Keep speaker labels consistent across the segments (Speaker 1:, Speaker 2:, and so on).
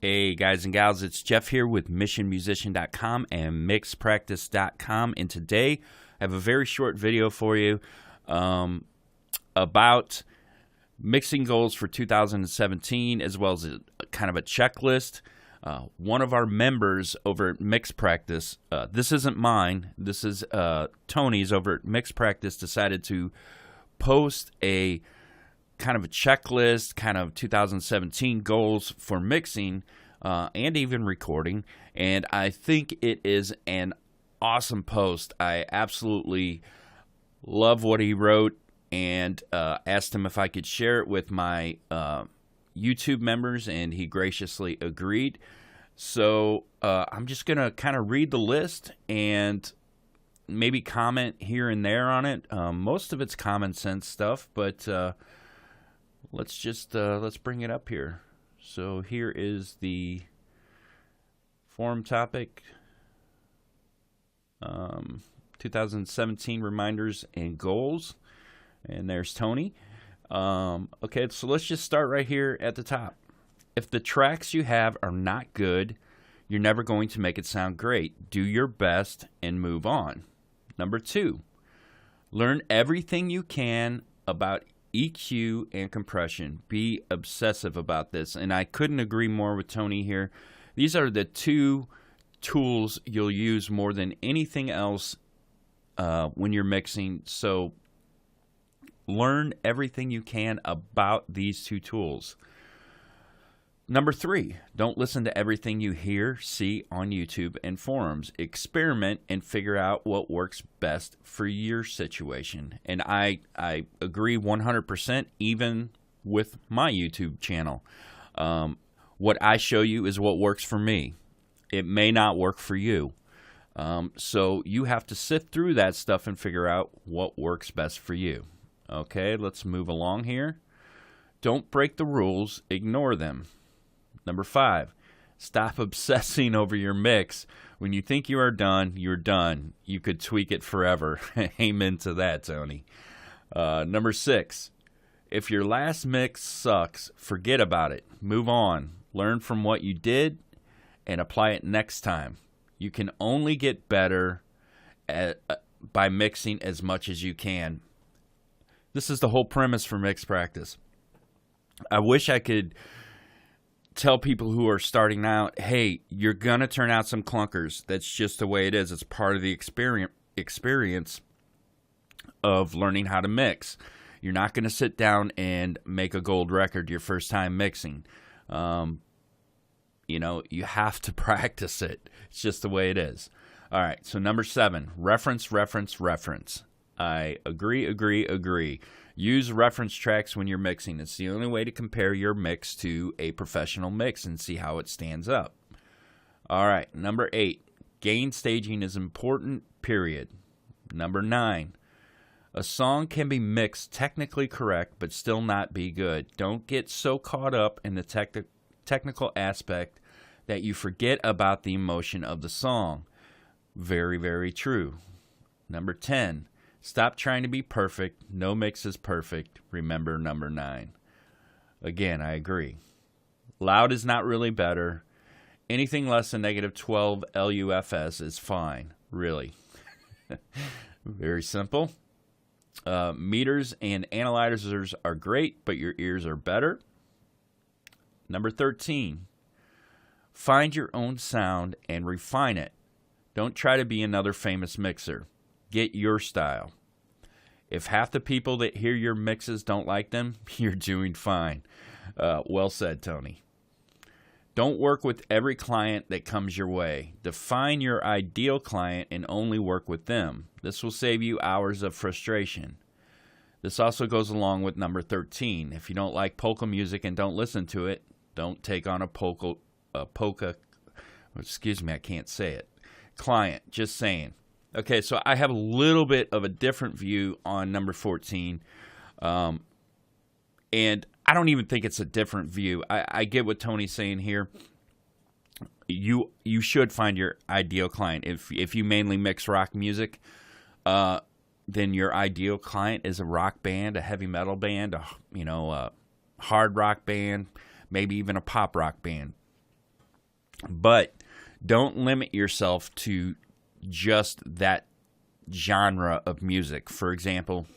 Speaker 1: Hey guys and gals, it's Jeff here with missionmusician.com and mixpractice.com, and today I have a very short video for you about mixing goals for 2017, as well as a kind of a checklist. One of our members over at Mix Practice, this isn't mine, this is Tony's over at Mix Practice, decided to post a kind of a checklist, kind of 2017 goals for mixing and even recording. And I think it is an awesome post. I absolutely love what he wrote, and asked him if I could share it with my YouTube members, and he graciously agreed. So I'm just going to kind of read the list and maybe comment here and there on it. Most of it's common sense stuff, but let's bring it up here. So here is the forum topic, 2017 reminders and goals, and there's Tony. Okay, so let's just start right here at the top. If the tracks you have are not good, you're never going to make it sound great. Do your best and move on. Number 2, learn everything you can about EQ and compression. Be obsessive about this, and I couldn't agree more with Tony here. These are the two tools you'll use more than anything else when you're mixing, so learn everything you can about these two tools. Number 3, don't listen to everything you hear, see on YouTube and forums. Experiment and figure out what works best for your situation. And I agree 100%, even with my YouTube channel. What I show you is what works for me. It may not work for you. So you have to sift through that stuff and figure out what works best for you. Okay, let's move along here. Don't break the rules, ignore them. Number 5, stop obsessing over your mix. When you think you are done, you're done. You could tweak it forever. Amen to that, Tony. Number 6, if your last mix sucks, forget about it. Move on. Learn from what you did and apply it next time. You can only get better by mixing as much as you can. This is the whole premise for Mix Practice. I wish I could tell people who are starting out, hey, you're going to turn out some clunkers. That's just the way it is. It's part of the experience of learning how to mix. You're not going to sit down and make a gold record your first time mixing. You have to practice it. It's just the way it is. All right, so number 7, reference. I agree. Use reference tracks when you're mixing. It's the only way to compare your mix to a professional mix and see how it stands up. All right, number 8, gain staging is important, period. Number 9, a song can be mixed technically correct but still not be good. Don't get so caught up in the technical aspect that you forget about the emotion of the song. Very, very true. Number 10, stop trying to be perfect. No mix is perfect. Remember number 9. Again, I agree. Loud is not really better. Anything less than -12 LUFS is fine, really. Very simple. Meters and analyzers are great, but your ears are better. Number 13, find your own sound and refine it. Don't try to be another famous mixer. Get your style. If half the people that hear your mixes don't like them, you're doing fine. Well said, Tony. Don't work with every client that comes your way. Define your ideal client and only work with them. This will save you hours of frustration. This also goes along with number 13. If you don't like polka music and don't listen to it, don't take on a polka, client. Just saying. Okay, so I have a little bit of a different view on number 14, and I don't even think it's a different view. I get what Tony's saying here. You should find your ideal client. If you mainly mix rock music, then your ideal client is a rock band, a heavy metal band, a hard rock band, maybe even a pop rock band. But don't limit yourself to just that genre of music. For example,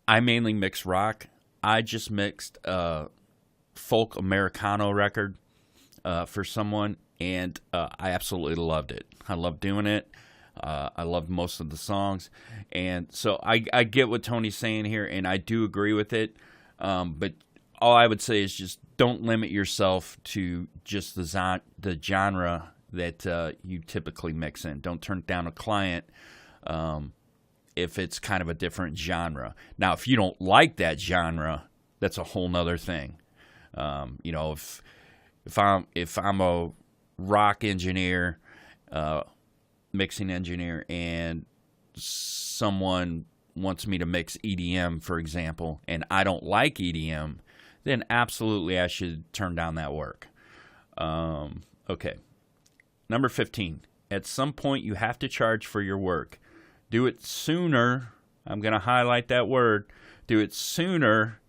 Speaker 1: I mainly mix rock. I just mixed a folk Americano record for someone, and I absolutely loved it. I loved doing it. I loved most of the songs, and so I get what Tony's saying here, and I do agree with it. But all I would say is just don't limit yourself to just the genre that you typically mix in. Don't turn down a client if it's kind of a different genre. Now, if you don't like that genre, that's a whole nother thing. If I'm a rock engineer, mixing engineer, and someone wants me to mix EDM, for example, and I don't like EDM, then absolutely I should turn down that work. Okay. Number 15. At some point, you have to charge for your work. Do it sooner. I'm going to highlight that word. Do it sooner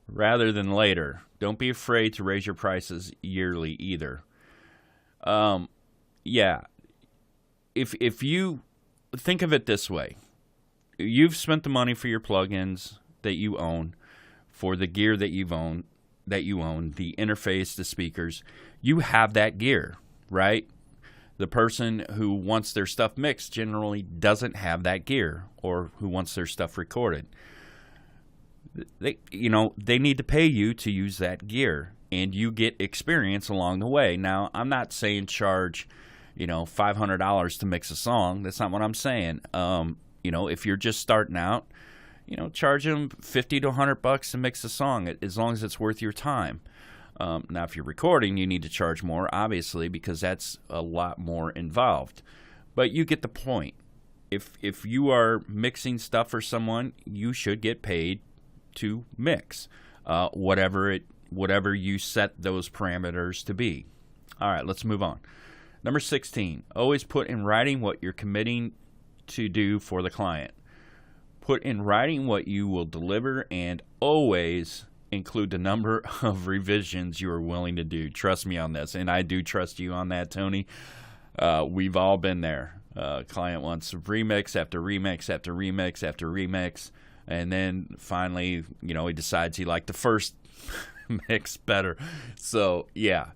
Speaker 1: rather than later. Don't be afraid to raise your prices yearly either. Yeah. If you think of it this way, you've spent the money for your plugins that you own, for the gear that you own, the interface, the speakers. You have that gear, right? The person who wants their stuff mixed generally doesn't have that gear, or who wants their stuff recorded. They need to pay you to use that gear, and you get experience along the way. Now, I'm not saying charge, $500 to mix a song. That's not what I'm saying. If you're just starting out, charge them $50 to $100 to mix a song, as long as it's worth your time. Now, if you're recording, you need to charge more, obviously, because that's a lot more involved. But you get the point. If you are mixing stuff for someone, you should get paid to mix whatever you set those parameters to be. All right, let's move on. Number 16, always put in writing what you're committing to do for the client. Put in writing what you will deliver, and always include the number of revisions you are willing to do. Trust me on this, and I do trust you on that, Tony. We've all been there. Client wants remix after remix after remix after remix, and then finally, he decides he liked the first mix better. So, yeah,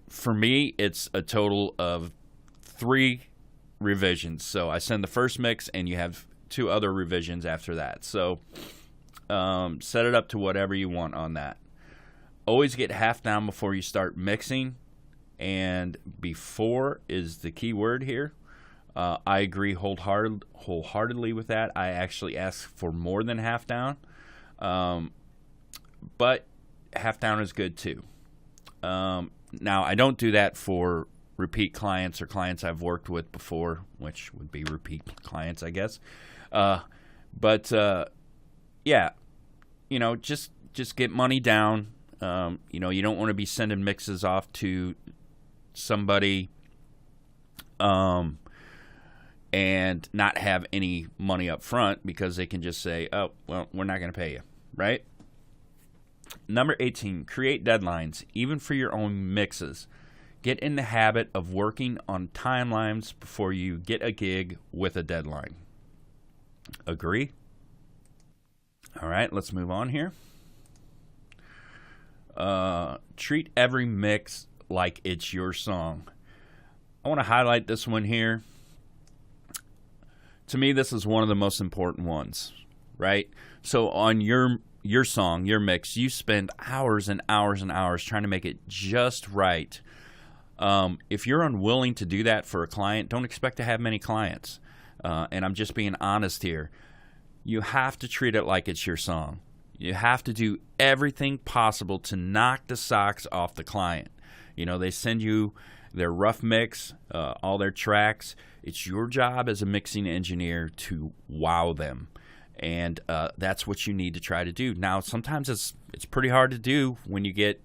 Speaker 1: for me, it's a total of 3 revisions. So I send the first mix, and you have 2 other revisions after that. So set it up to whatever you want on that. Always get half down before you start mixing, and before is the key word here. I agree wholeheartedly with that. I actually ask for more than half down, but half down is good too. Now, I don't do that for repeat clients or clients I've worked with before, which would be repeat clients, I guess. Yeah, just get money down. You don't want to be sending mixes off to somebody and not have any money up front, because they can just say, oh, well, we're not going to pay you, right? Number 18, create deadlines, even for your own mixes. Get in the habit of working on timelines before you get a gig with a deadline. Agree? All right, let's move on here. Treat every mix like it's your song. I want to highlight this one here. To me, this is one of the most important ones, right? So on your song, your mix, you spend hours and hours and hours trying to make it just right. If you're unwilling to do that for a client, don't expect to have many clients. And I'm just being honest here. You have to treat it like it's your song. You have to do everything possible to knock the socks off the client. They send you their rough mix, all their tracks. It's your job as a mixing engineer to wow them. And that's what you need to try to do. Now, sometimes it's pretty hard to do when you get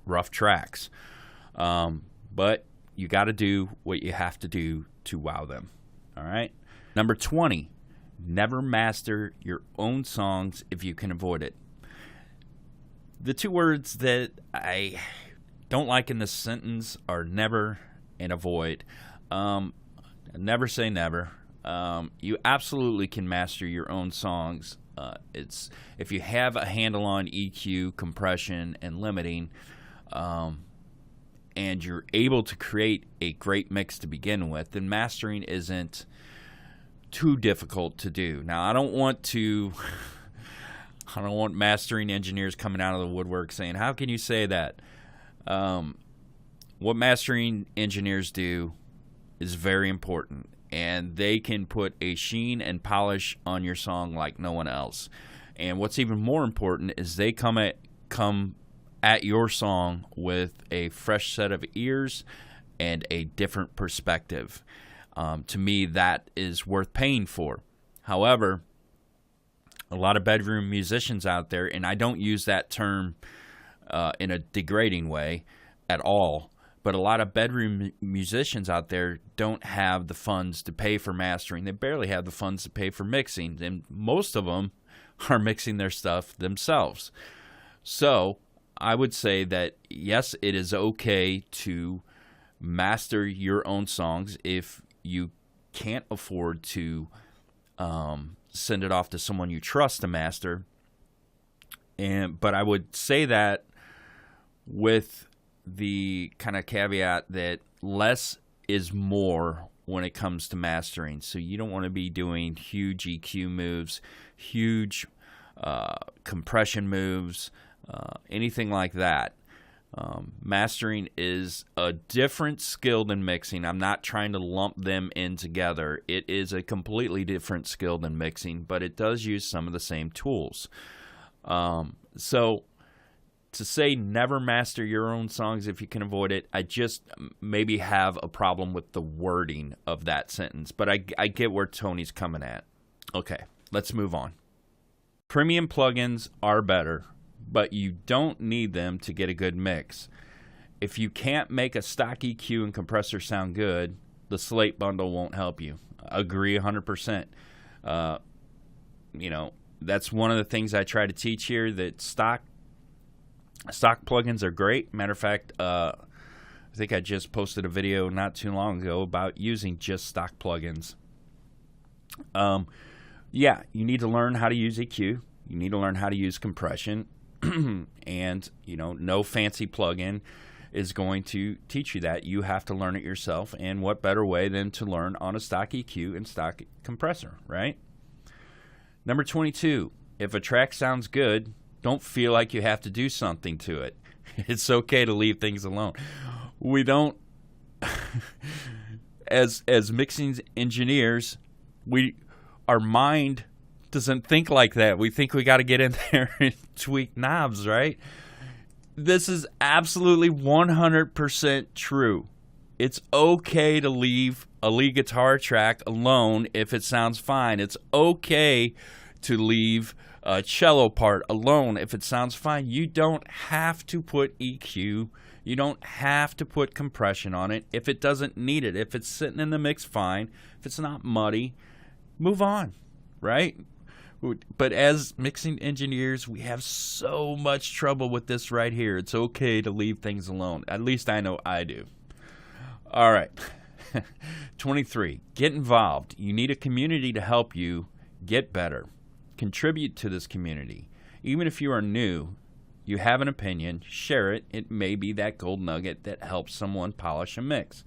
Speaker 1: rough tracks. But you got to do what you have to do to wow them. All right? Number 20, never master your own songs if you can avoid it. The 2 words that I don't like in this sentence are never and avoid. Never say never. You absolutely can master your own songs. It's if you have a handle on EQ, compression, and limiting, and you're able to create a great mix to begin with, then mastering isn't too difficult to do. Now, I don't want mastering engineers coming out of the woodwork saying, "How can you say that?" What mastering engineers do is very important, and they can put a sheen and polish on your song like no one else. And what's even more important is they come at your song with a fresh set of ears and a different perspective. To me, that is worth paying for. However, a lot of bedroom musicians out there, and I don't use that term in a degrading way at all, but a lot of bedroom musicians out there don't have the funds to pay for mastering. They barely have the funds to pay for mixing, and most of them are mixing their stuff themselves. So I would say that, yes, it is okay to master your own songs if you can't afford to send it off to someone you trust to master. But I would say that with the kind of caveat that less is more when it comes to mastering. So you don't want to be doing huge EQ moves, huge compression moves, anything like that. Mastering is a different skill than mixing. I'm not trying to lump them in together. It is a completely different skill than mixing, but it does use some of the same tools. So to say never master your own songs if you can avoid it, I just maybe have a problem with the wording of that sentence. But I get where Tony's coming at. Okay, let's move on. Premium plugins are better, but you don't need them to get a good mix. If you can't make a stock EQ and compressor sound good, the Slate bundle won't help you. Agree 100%. That's one of the things I try to teach here, that stock plugins are great. Matter of fact, I think I just posted a video not too long ago about using just stock plugins. You need to learn how to use EQ. You need to learn how to use compression. And, no fancy plugin is going to teach you that. You have to learn it yourself. And what better way than to learn on a stock EQ and stock compressor, right? Number 22, if a track sounds good, don't feel like you have to do something to it. It's okay to leave things alone. We don't, as mixing engineers, our mind doesn't think like that. We think we got to get in there and tweak knobs, right? This is absolutely 100% true. It's okay to leave a lead guitar track alone if it sounds fine. It's okay to leave a cello part alone if it sounds fine. You don't have to put EQ. You don't have to put compression on it if it doesn't need it. If it's sitting in the mix, fine. If it's not muddy, move on, right? But as mixing engineers, we have so much trouble with this right here. It's okay to leave things alone. At least I know I do. All right. 23. Get involved. You need a community to help you get better. Contribute to this community. Even if you are new, you have an opinion, share it. It may be that gold nugget that helps someone polish a mix.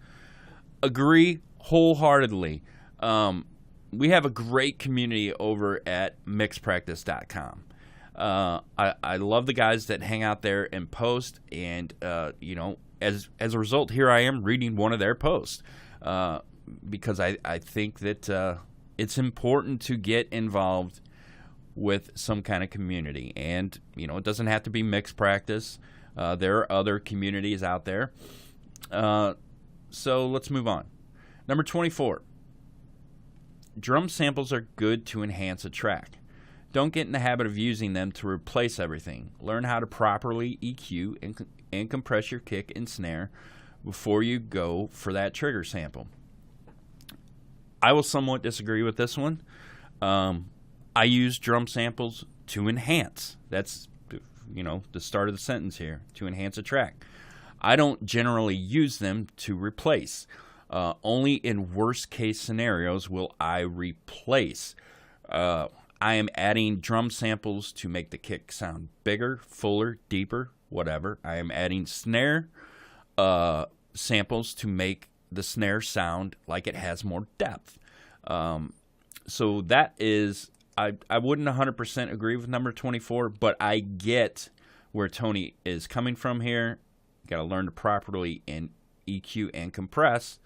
Speaker 1: Agree wholeheartedly. We have a great community over at mixpractice.com. I love the guys that hang out there and post, and as a result, here I am reading one of their posts because I think that it's important to get involved with some kind of community. And it doesn't have to be Mix Practice. There are other communities out there. So let's move on. Number 24. Drum samples are good to enhance a track. Don't get in the habit of using them to replace everything. Learn how to properly EQ and compress your kick and snare before you go for that trigger sample. I will somewhat disagree with this one. I use drum samples to enhance. That's, the start of the sentence here, to enhance a track. I don't generally use them to replace. Only in worst case scenarios will I replace. I am adding drum samples to make the kick sound bigger, fuller, deeper, whatever. I am adding snare samples to make the snare sound like it has more depth. So that is, I wouldn't 100% agree with number 24, but I get where Tony is coming from here. You got to learn to properly EQ and compress.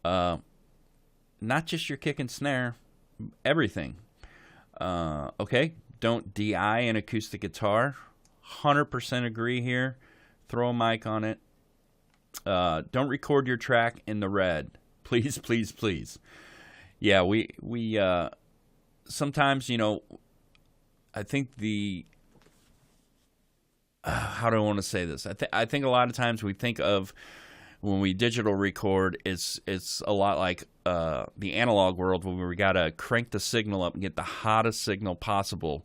Speaker 1: Not just your kick and snare, everything. Okay, don't DI an acoustic guitar. 100% agree here. Throw a mic on it. Don't record your track in the red. Please, please, please. Yeah, we sometimes, I think how do I want to say this? I think a lot of times we think of when we digital record, it's a lot like the analog world where we got to crank the signal up and get the hottest signal possible.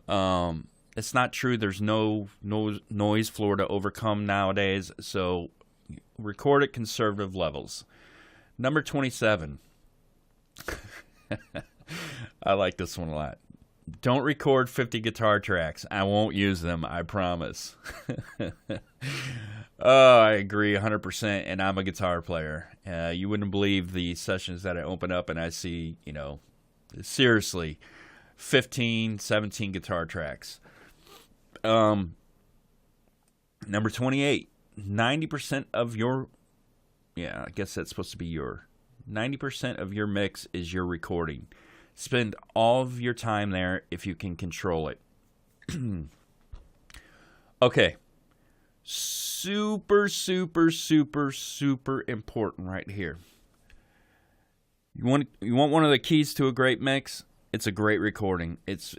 Speaker 1: It's not true. There's no noise floor to overcome nowadays, so record at conservative levels. Number 27. I like this one a lot. Don't record 50 guitar tracks. I won't use them, I promise. Oh, I agree 100%, and I'm a guitar player. You wouldn't believe the sessions that I open up and I see, seriously, 15, 17 guitar tracks. Number 28, 90% of your, I guess that's supposed to be 90% of your mix is your recording. Spend all of your time there if you can control it. Okay. Super, super, super, super important right here. You want one of the keys to a great mix? It's a great recording. It's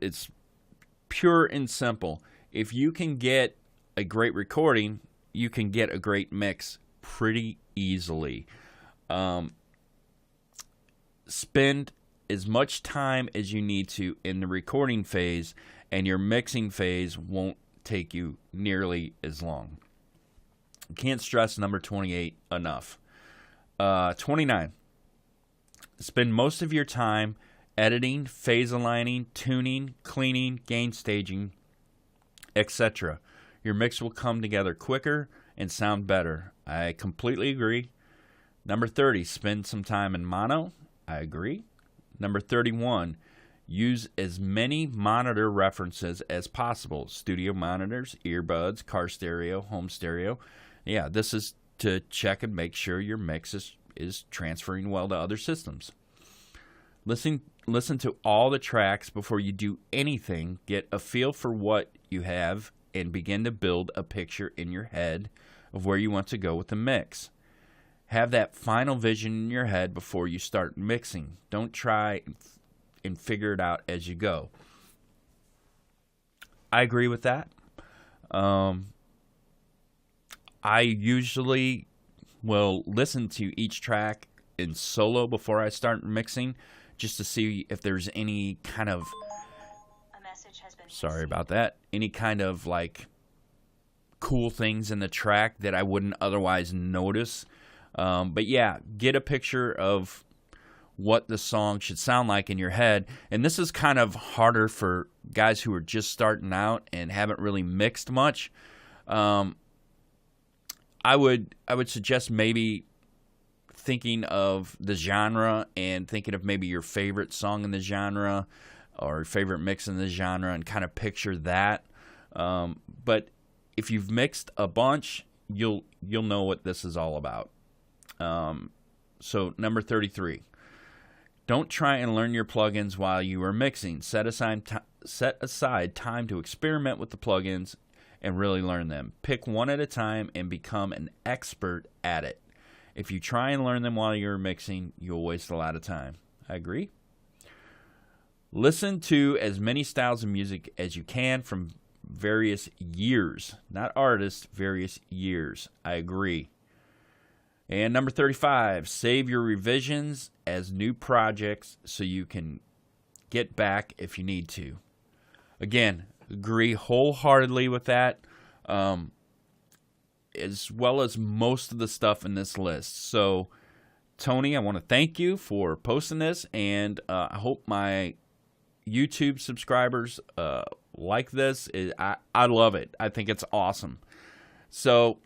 Speaker 1: pure and simple. If you can get a great recording, you can get a great mix pretty easily. Spend as much time as you need to in the recording phase, and your mixing phase won't take you nearly as long. Can't stress number 28 enough. 29. Spend most of your time editing, phase aligning, tuning, cleaning, gain staging, etc. Your mix will come together quicker and sound better. I completely agree. Number 30. Spend some time in mono. I agree. Number 31, use as many monitor references as possible. Studio monitors, earbuds, car stereo, home stereo. Yeah, this is to check and make sure your mix is transferring well to other systems. Listen to all the tracks before you do anything. Get a feel for what you have and begin to build a picture in your head of where you want to go with the mix. Have that final vision in your head before you start mixing. Don't try and figure it out as you go. I agree with that. I usually will listen to each track in solo before I start mixing, just to see if there's any kind of, sorry about that, any kind of like cool things in the track that I wouldn't otherwise notice. But yeah, get a picture of what the song should sound like in your head. And this is kind of harder for guys who are just starting out and haven't really mixed much. I would suggest maybe thinking of the genre and thinking of maybe your favorite song in the genre or your favorite mix in the genre and kind of picture that. But if you've mixed a bunch, you'll know what this is all about. So number 33, don't try and learn your plugins while you are mixing. Set aside time to experiment with the plugins and really learn them. Pick one at a time and become an expert at it. If you try and learn them while you're mixing, you'll waste a lot of time. I agree. Listen to as many styles of music as you can from various years. Not artists, various years. I agree. And number 35, save your revisions as new projects so you can get back if you need to. Again, agree wholeheartedly with that. as well as most of the stuff in this list. So, Tony, I want to thank you for posting this, and I hope my YouTube subscribers like this. I love it. I think it's awesome. So,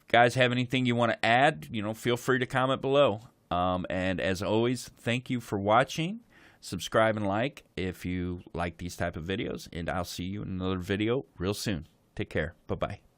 Speaker 1: guys, have anything you want to add, feel free to comment below. And as always, thank you for watching. Subscribe and like if you like these type of videos, and I'll see you in another video real soon. Take care. Bye-bye.